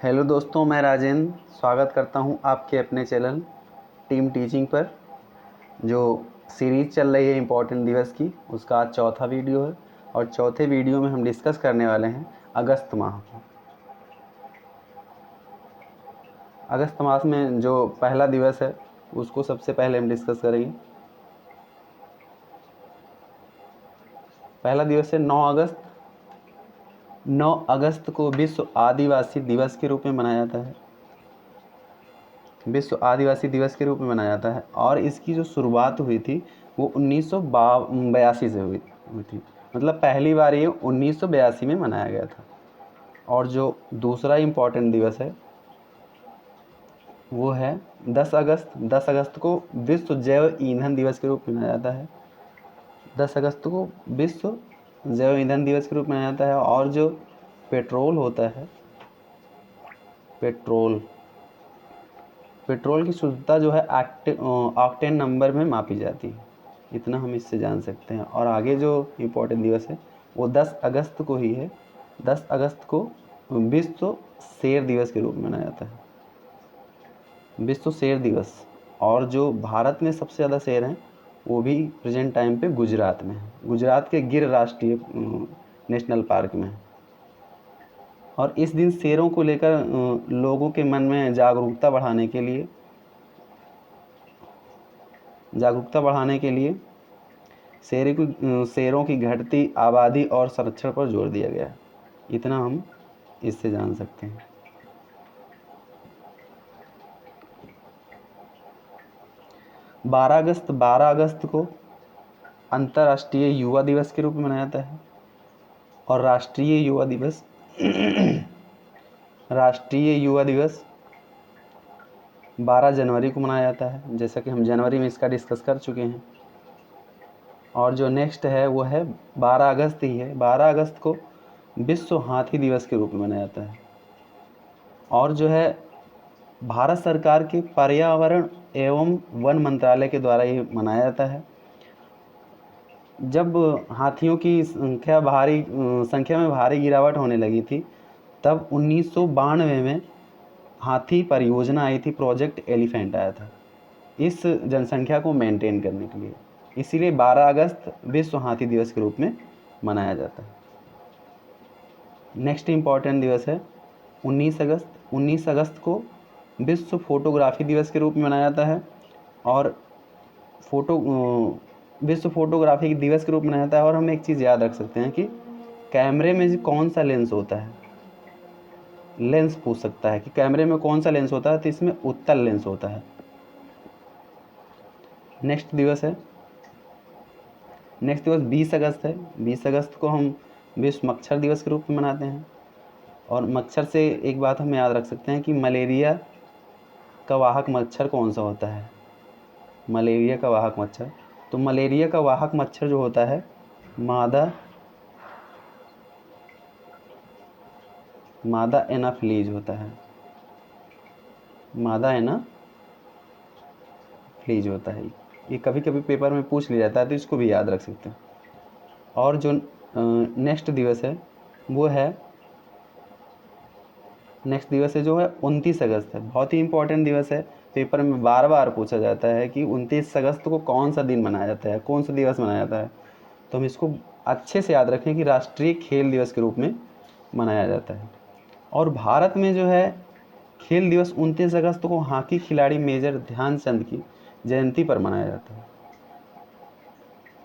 Hello दोस्तों, मैं राजेंद्र स्वागत करता हूं आपके अपने चैनल टीम टीचिंग पर। जो सीरीज़ चल रही है इम्पोर्टेंट दिवस की, उसका आज चौथा वीडियो है और चौथे वीडियो में हम डिस्कस करने वाले हैं अगस्त माह को। अगस्त मास में जो पहला दिवस है उसको सबसे पहले हम डिस्कस करेंगे। पहला दिवस है 9 अगस्त। 9 अगस्त को विश्व आदिवासी दिवस के रूप में मनाया जाता है। विश्व आदिवासी दिवस के रूप में मनाया जाता है और इसकी जो शुरुआत हुई थी वो 1982 से हुई थी। मतलब पहली बार ये 1982 में मनाया गया था। और जो दूसरा इम्पोर्टेंट दिवस है वो है 10 अगस्त। 10 अगस्त को विश्व जैव ईंधन दिवस के रूप में मनाया जाता है। 10 अगस्त को विश्व जैव ईंधन दिवस के रूप में मनाया जाता है। और जो पेट्रोल होता है, पेट्रोल की शुद्धता जो है ऑक्टेन नंबर में मापी जाती है। इतना हम इससे जान सकते हैं। और आगे जो इम्पोर्टेंट दिवस है वो 10 अगस्त को ही है। 10 अगस्त को विश्व शेर दिवस के रूप में मनाया जाता है, विश्व शेर दिवस। और जो भारत में सबसे ज़्यादा शेर हैं वो भी प्रेजेंट टाइम पे गुजरात में है। गुजरात के गिर राष्ट्रीय नेशनल पार्क में है। और इस दिन शेरों को लेकर लोगों के मन में जागरूकता बढ़ाने के लिए शेरों की घटती आबादी और संरक्षण पर जोर दिया गया है। इतना हम इससे जान सकते हैं। 12 अगस्त को अंतर्राष्ट्रीय युवा दिवस के रूप में मनाया जाता है। और राष्ट्रीय युवा दिवस 12 जनवरी को मनाया जाता है, जैसा कि हम जनवरी में इसका डिस्कस कर चुके हैं। और जो नेक्स्ट है वो है 12 अगस्त ही है। 12 अगस्त को विश्व हाथी दिवस के रूप में मनाया जाता है। और जो है भारत सरकार के पर्यावरण एवं वन मंत्रालय के द्वारा ये मनाया जाता है। जब हाथियों की संख्या में भारी गिरावट होने लगी थी तब 1992 में हाथी परियोजना आई थी, प्रोजेक्ट एलिफेंट आया था इस जनसंख्या को मेंटेन करने के लिए। इसीलिए 12 अगस्त विश्व हाथी दिवस के रूप में मनाया जाता है। नेक्स्ट इम्पॉर्टेंट दिवस है 19 अगस्त। 19 अगस्त को विश्व फोटोग्राफी दिवस के रूप में मनाया जाता है। और विश्व फोटोग्राफी दिवस के रूप में मनाया जाता है। और हम एक चीज़ याद रख सकते हैं कि कैमरे में कौन सा लेंस होता है। लेंस पूछ सकता है कि कैमरे में कौन सा लेंस होता है, तो इसमें उत्तल लेंस होता है। नेक्स्ट दिवस 20 अगस्त है। 20 अगस्त को हम विश्व मच्छर दिवस के रूप में मनाते हैं। और मच्छर से एक बात हम याद रख सकते हैं कि मलेरिया का वाहक मच्छर कौन सा होता है। मलेरिया का वाहक मच्छर, तो मलेरिया का वाहक मच्छर जो होता है मादा एनाफ्लीज होता है। मादा एनाफ्लीज होता है। ये कभी कभी पेपर में पूछ लिया जाता है, तो इसको भी याद रख सकते हैं। और जो नेक्स्ट दिवस है वो है जो है 29 अगस्त है। बहुत ही इंपॉर्टेंट दिवस है। पेपर में बार बार पूछा जाता है कि 29 अगस्त को कौन सा दिन मनाया जाता है, कौन सा दिवस मनाया जाता है। तो हम इसको अच्छे से याद रखें कि राष्ट्रीय खेल दिवस के रूप में मनाया जाता है। और भारत में जो है खेल दिवस 29 अगस्त को हॉकी खिलाड़ी मेजर ध्यानचंद की जयंती पर मनाया जाता है।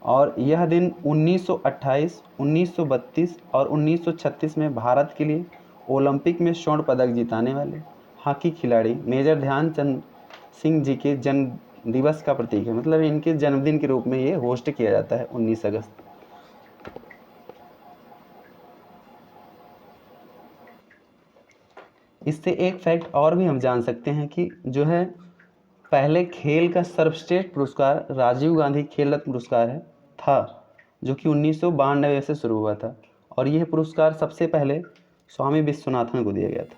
और यह दिन 1928, 1932 और 1936 में भारत के लिए ओलंपिक में स्वर्ण पदक जिताने वाले हॉकी खिलाड़ी मेजर ध्यानचंद सिंह जी के जन्म दिवस का प्रतीक है। मतलब इनके जन्मदिन के रूप में ये होस्ट किया जाता है 19 अगस्त। इससे एक फैक्ट और भी हम जान सकते हैं कि जो है पहले खेल का सर्वश्रेष्ठ पुरस्कार राजीव गांधी खेल रत्न पुरस्कार था, जो कि 1992 से शुरू हुआ था। और यह पुरस्कार सबसे पहले स्वामी विश्वनाथन को दिया गया था।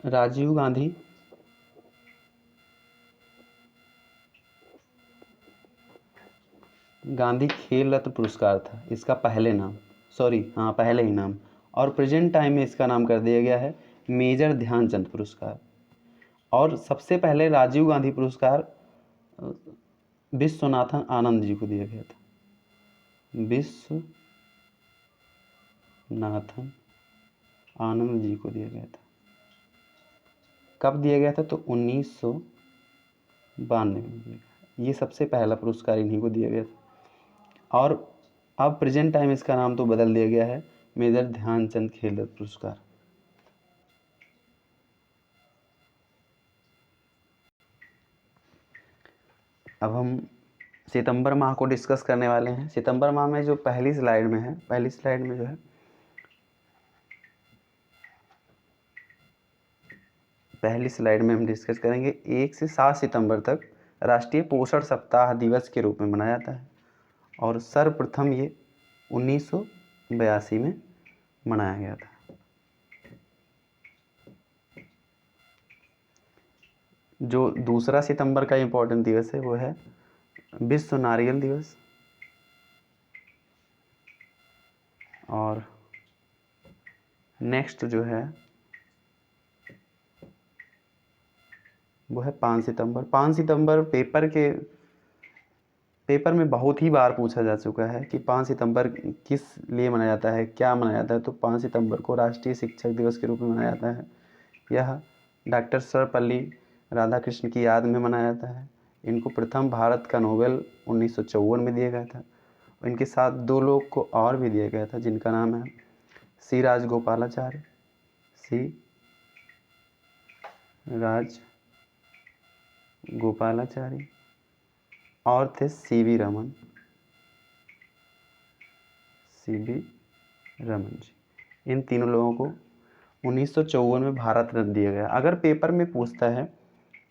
राजीव गांधी गांधी खेल रत्न पुरस्कार था इसका पहले नाम, पहले ही नाम, और प्रेजेंट टाइम में इसका नाम कर दिया गया है मेजर ध्यानचंद पुरस्कार। और सबसे पहले राजीव गांधी पुरस्कार विश्वनाथन आनंद जी को दिया गया था, विश्वनाथन आनंद जी को दिया गया था। कब दिया गया था? तो 1992 में दिया गया। ये सबसे पहला पुरस्कार इन्हीं को दिया गया था। और अब प्रेजेंट टाइम इसका नाम तो बदल दिया गया है मेजर ध्यानचंद खेल रत्न पुरस्कार। अब हम सितंबर माह को डिस्कस करने वाले हैं। सितंबर माह में जो पहली स्लाइड में जो है पहली स्लाइड में हम डिस्कस करेंगे 1 से 7 सितंबर तक राष्ट्रीय पोषण सप्ताह दिवस के रूप में मनाया जाता है, और सर्वप्रथम ये 1982 में मनाया गया था। जो दूसरा सितंबर का इम्पोर्टेंट दिवस है वो है विश्व नारियल दिवस, और नेक्स्ट जो है वो है 5 सितंबर। 5 सितंबर पेपर में बहुत ही बार पूछा जा चुका है कि 5 सितंबर किस लिए मनाया जाता है, क्या मनाया जाता है। तो 5 सितंबर को राष्ट्रीय शिक्षक दिवस के रूप में मनाया जाता है। यह डॉक्टर सर्वपल्ली राधाकृष्णन की याद में मनाया जाता है। इनको प्रथम भारत का नोबेल 1954 में दिया गया था। इनके साथ 2 लोग को और भी दिया गया था जिनका नाम है सी राजगोपालाचारी और थे सीवी रमन जी। इन तीनों लोगों को 1954 में भारत रत्न दिया गया। अगर पेपर में पूछता है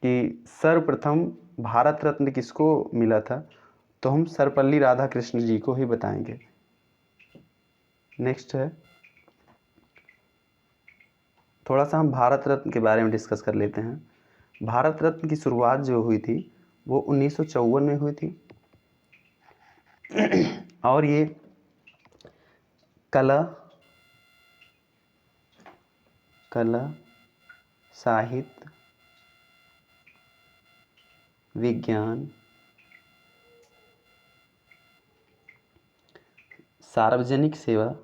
कि सर्वप्रथम भारत रत्न किसको मिला था, तो हम सर्वपल्ली राधाकृष्ण जी को ही बताएंगे। नेक्स्ट है, थोड़ा सा हम भारत रत्न के बारे में डिस्कस कर लेते हैं। भारत रत्न की शुरुआत जो हुई थी वो 1954 में हुई थी, और ये कला, साहित्य, विज्ञान, सार्वजनिक सेवा,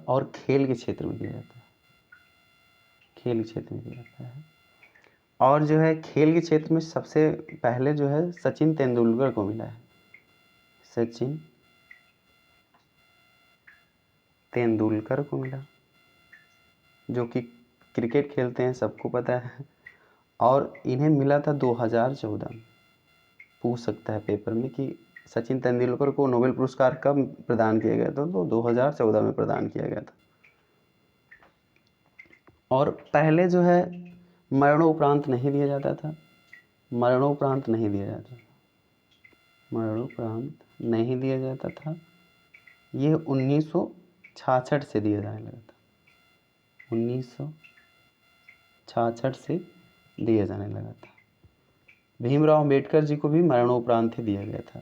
और खेल के क्षेत्र में दिया जाता है। और जो है खेल के क्षेत्र में सबसे पहले जो है सचिन तेंदुलकर को मिला है। सचिन तेंदुलकर को मिला, जो कि क्रिकेट खेलते हैं, सबको पता है। और इन्हें मिला था 2014 में। पूछ सकता है पेपर में कि सचिन तेंदुलकर को नोबेल पुरस्कार कब प्रदान किया गया था, तो 2014 में प्रदान किया गया था। और पहले जो है मरणोपरांत नहीं दिया जाता था, ये 1966 से दिया जाने लगा था। 1966 से दिया जाने लगा था। भीमराव अंबेडकर जी को भी मरणोपरांत ही दिया गया था।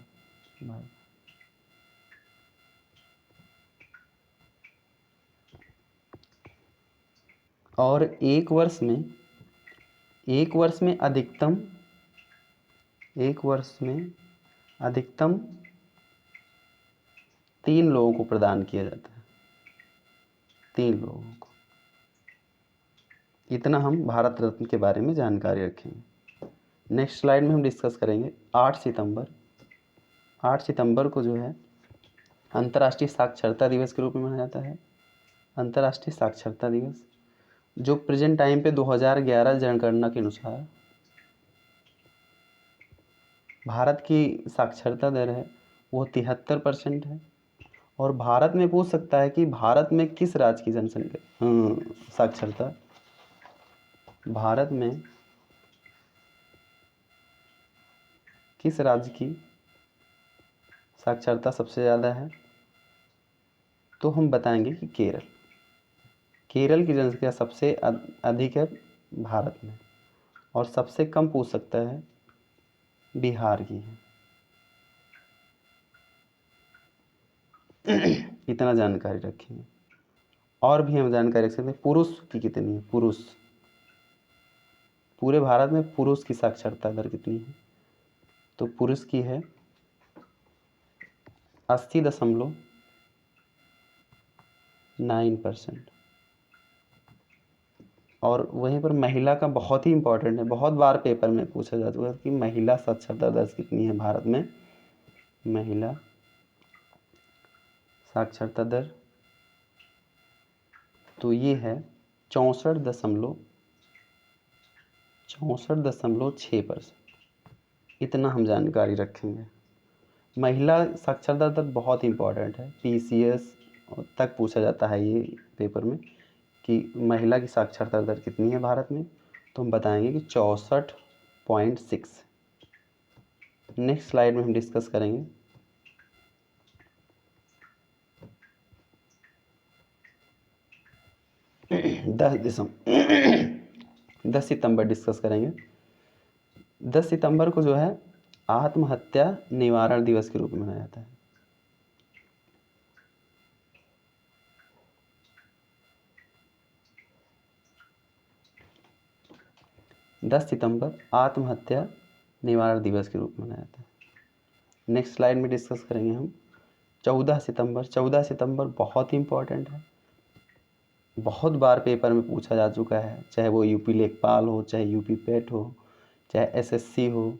और एक वर्ष में अधिकतम 3 लोगों को प्रदान किया जाता है। 3 लोगों को। इतना हम भारत रत्न के बारे में जानकारी रखेंगे। नेक्स्ट स्लाइड में हम डिस्कस करेंगे 8 सितंबर को जो है अंतर्राष्ट्रीय साक्षरता दिवस के रूप में मनाया जाता है। अंतर्राष्ट्रीय साक्षरता दिवस, जो प्रेजेंट टाइम पे 2011 जनगणना के अनुसार भारत की साक्षरता दर है वो 73% है। और भारत में पूछ सकता है कि भारत में किस राज्य की जनसंख्या साक्षरता, भारत में किस राज्य की साक्षरता सबसे ज़्यादा है, तो हम बताएंगे कि केरल। केरल की जनसंख्या सबसे अधिक है भारत में, और सबसे कम पूछ सकता है बिहार की है। इतना जानकारी रखेंगे। और भी हम जानकारी रख सकते हैं, पुरुष की कितनी है, पुरुष पूरे भारत में पुरुष की साक्षरता दर कितनी है, तो पुरुष की है 80.9%। और वहीं पर महिला का बहुत ही इम्पोर्टेंट है, बहुत बार पेपर में पूछा जा चुका है कि महिला साक्षरता दर कितनी है भारत में। महिला साक्षरता दर तो ये है 64.6%। इतना हम जानकारी रखेंगे। महिला साक्षरता दर बहुत इंपॉर्टेंट है, PCS तक पूछा जाता है ये पेपर में कि महिला की साक्षरता दर कितनी है भारत में, तो हम बताएंगे कि 64.6। नेक्स्ट स्लाइड में हम डिस्कस करेंगे 10 सितंबर डिस्कस करेंगे। 10 सितंबर को जो है आत्महत्या निवारण दिवस के रूप में मनाया जाता है। दस सितंबर आत्महत्या निवारण दिवस के रूप में मनाया जाता है। नेक्स्ट स्लाइड में डिस्कस करेंगे हम 14 सितंबर। 14 सितंबर बहुत ही इंपॉर्टेंट है, बहुत बार पेपर में पूछा जा चुका है, चाहे वो यूपी लेखपाल हो, चाहे यूपी पेट हो, चाहे SSC हो,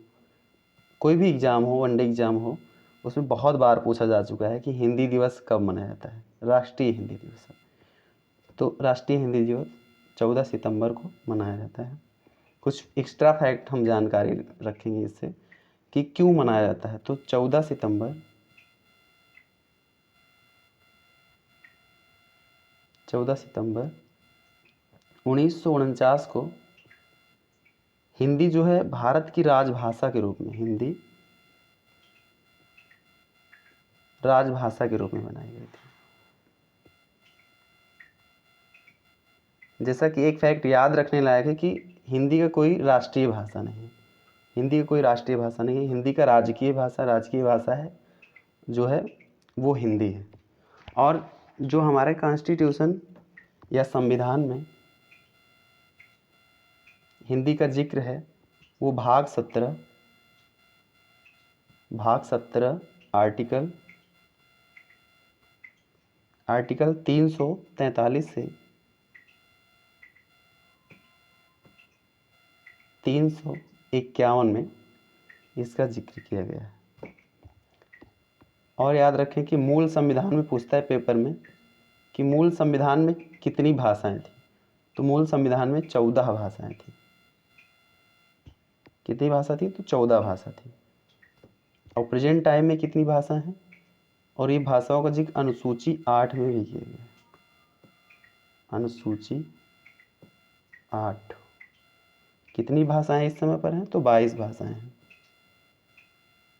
कोई भी एग्ज़ाम हो, वनडे एग्ज़ाम हो, उसमें बहुत बार पूछा जा चुका है कि हिंदी दिवस कब मनाया जाता है, राष्ट्रीय हिंदी दिवस। तो राष्ट्रीय हिंदी दिवस 14 सितंबर को मनाया जाता है। कुछ एक्स्ट्रा फैक्ट हम जानकारी रखेंगे इससे कि क्यों मनाया जाता है। तो 14 सितंबर 1949 को हिंदी जो है भारत की राजभाषा के रूप में, हिंदी राजभाषा के रूप में बनाई गई थी। जैसा कि एक फैक्ट याद रखने लायक है कि हिंदी का कोई राष्ट्रीय भाषा नहीं है, हिंदी का कोई राष्ट्रीय भाषा नहीं है, हिंदी का राजकीय भाषा है जो है वो हिंदी है। और जो हमारे कॉन्स्टिट्यूशन या संविधान में हिंदी का जिक्र है वो भाग 17 आर्टिकल 343 से 351 में इसका जिक्र किया गया है। और याद रखें कि मूल संविधान में पूछता है पेपर में कि मूल संविधान में कितनी भाषाएं थी, तो मूल संविधान में 14 भाषाएं थी। कितनी भाषा थी, तो 14 भाषा थी। और प्रेजेंट टाइम में कितनी भाषा हैं, और ये भाषाओं का जिक्र अनुसूची 8 में भी किया गया है। अनुसूची 8 कितनी भाषाएं इस समय पर हैं, तो 22 भाषाएं हैं।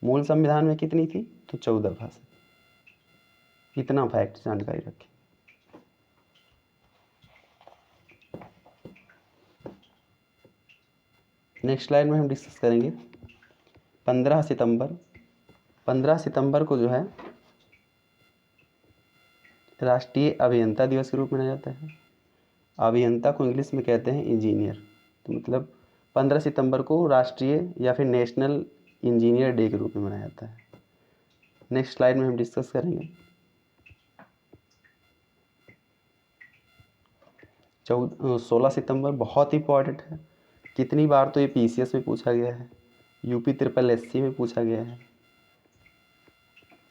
मूल संविधान में कितनी थी, तो 14 भाषा। इतना फैक्ट जानकारी रखें। नेक्स्ट स्लाइड में हम डिस्कस करेंगे 15 सितंबर। 15 सितंबर को जो है राष्ट्रीय अभियंता दिवस के रूप में मनाया जाता है। अभियंता को इंग्लिश में कहते हैं इंजीनियर, तो मतलब 15 सितंबर को राष्ट्रीय या फिर नेशनल इंजीनियर डे के रूप में मनाया जाता है। नेक्स्ट स्लाइड में हम डिस्कस करेंगे 16 सितंबर। बहुत इंपॉर्टेंट है, कितनी बार तो ये PCS में पूछा गया है, UPSSC में पूछा गया है,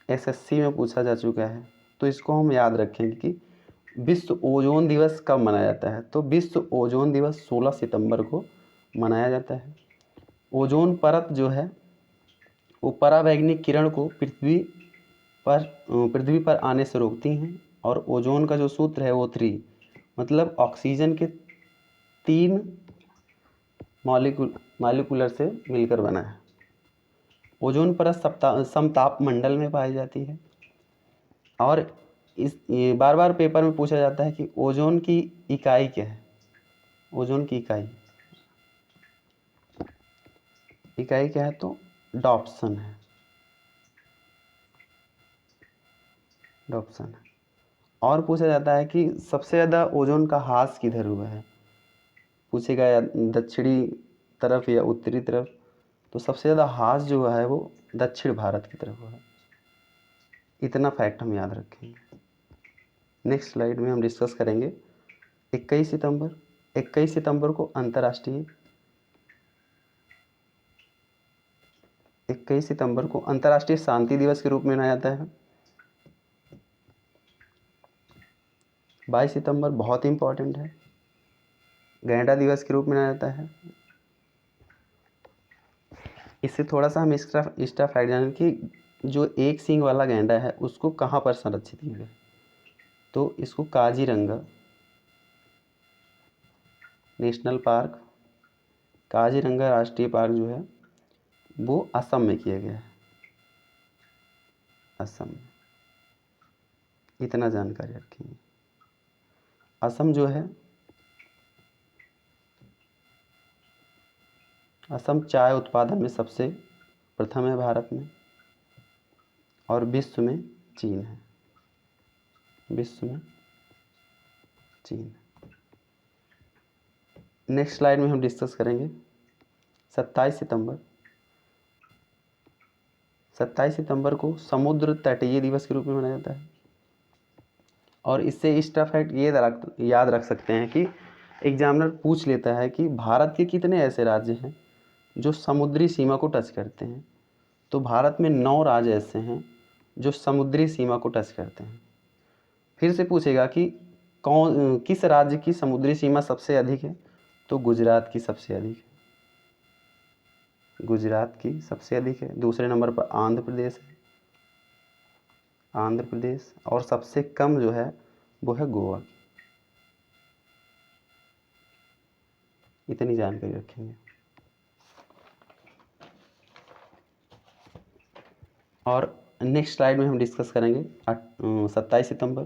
SSC में पूछा जा चुका है। तो इसको हम याद रखेंगे कि विश्व ओजोन दिवस कब मनाया जाता है, तो विश्व ओजोन दिवस 16 सितंबर को मनाया जाता है। ओजोन परत जो है वो परावैंगनिक किरण को पृथ्वी पर आने से रोकती हैं, और ओजोन का जो सूत्र है वो 3, मतलब ऑक्सीजन के 3 मॉलिक्यूलर से मिलकर बना है। ओजोन परत समताप मंडल में पाई जाती है, और ये बार बार पेपर में पूछा जाता है कि ओजोन की इकाई क्या है। ओजोन की इकाई क्या है, तो डॉप्सन है। डॉप्सन है। और पूछा जाता है कि सबसे ज़्यादा ओजोन का ह्रास किधर हुआ है। पूछेगा या दक्षिणी तरफ या उत्तरी तरफ, तो सबसे ज़्यादा ह्रास जो हुआ है वो दक्षिण भारत की तरफ हुआ है। इतना फैक्ट हम याद रखेंगे। नेक्स्ट स्लाइड में हम डिस्कस करेंगे 21 सितंबर। 21 सितंबर को अंतर्राष्ट्रीय 21 सितंबर को अंतर्राष्ट्रीय शांति दिवस के रूप में मनाया जाता है। 22 सितंबर बहुत इंपॉर्टेंट है, गैंडा दिवस के रूप में मनाया जाता है। इससे थोड़ा सा हम एक्स्ट्रा फैक्ट जानें कि जो एक सींग वाला गैंडा है उसको कहाँ पर संरक्षित किया गया, तो इसको काजीरंगा नेशनल पार्क, काजीरंगा राष्ट्रीय पार्क जो है वो असम में किया गया है। असम में, इतना जानकारी रखेंगे। असम जो है, असम चाय उत्पादन में सबसे प्रथम है भारत में, और विश्व में चीन है। विश्व में चीन। नेक्स्ट स्लाइड में हम डिस्कस करेंगे 27 सितंबर। 27 सितंबर को समुद्र तटीय दिवस के रूप में मनाया जाता है। और इससे एक्स्ट्रा फैक्ट ये याद रख सकते हैं कि एग्जामिनर पूछ लेता है कि भारत के कितने ऐसे राज्य हैं जो समुद्री सीमा को टच करते हैं, तो भारत में 9 राज्य ऐसे हैं जो समुद्री सीमा को टच करते हैं। फिर से पूछेगा कि किस राज्य की समुद्री सीमा सबसे अधिक है, तो गुजरात की सबसे अधिक है। गुजरात की सबसे अधिक है। दूसरे नंबर पर आंध्र प्रदेश है, आंध्र प्रदेश। और सबसे कम जो है वो है गोवा। इतनी जानकारी रखेंगे। और नेक्स्ट स्लाइड में हम डिस्कस करेंगे 27 सितंबर।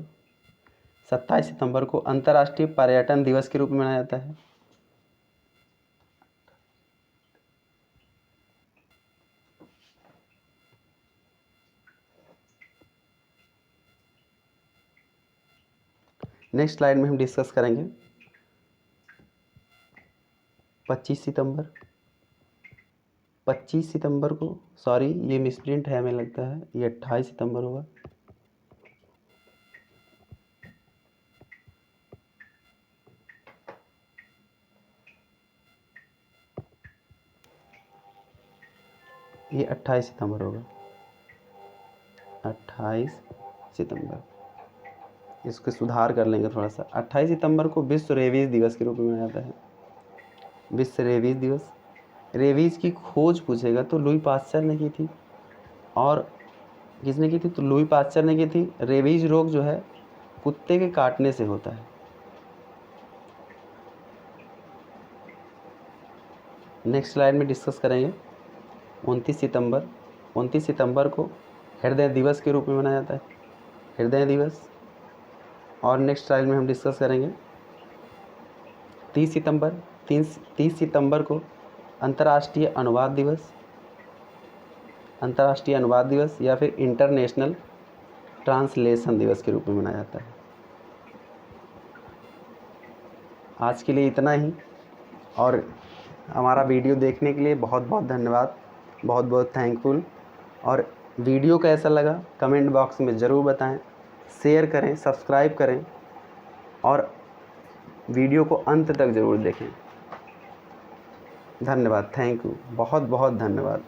27 सितंबर को अंतर्राष्ट्रीय पर्यटन दिवस के रूप में मनाया जाता है। नेक्स्ट स्लाइड में हम डिस्कस करेंगे 25 सितंबर। 25 सितंबर को, सॉरी ये मिसप्रिंट है, हमें लगता है ये 28 सितंबर होगा। ये 28 सितंबर होगा। 28 सितंबर, इसको सुधार कर लेंगे थोड़ा सा। 28 सितंबर को विश्व रेबीज दिवस के रूप में मनाया जाता है। विश्व रेबीज दिवस। रेबीज की खोज पूछेगा तो लुई पास्चर ने की थी। और किसने की थी, तो लुई पास्चर ने की थी। रेबीज रोग जो है कुत्ते के काटने से होता है। नेक्स्ट स्लाइड में डिस्कस करेंगे 29 सितंबर। 29 सितंबर को हृदय दिवस के रूप में मनाया जाता है, हृदय दिवस। और नेक्स्ट स्लाइड में हम डिस्कस करेंगे 30 सितंबर। 30 सितंबर को अंतर्राष्ट्रीय अनुवाद दिवस, अंतर्राष्ट्रीय अनुवाद दिवस या फिर इंटरनेशनल ट्रांसलेशन दिवस के रूप में मनाया जाता है। आज के लिए इतना ही, और हमारा वीडियो देखने के लिए बहुत बहुत धन्यवाद, बहुत बहुत थैंकफुल। और वीडियो कैसा लगा कमेंट बॉक्स में ज़रूर बताएं, शेयर करें, सब्सक्राइब करें और वीडियो को अंत तक ज़रूर देखें। धन्यवाद, थैंक यू, बहुत बहुत धन्यवाद।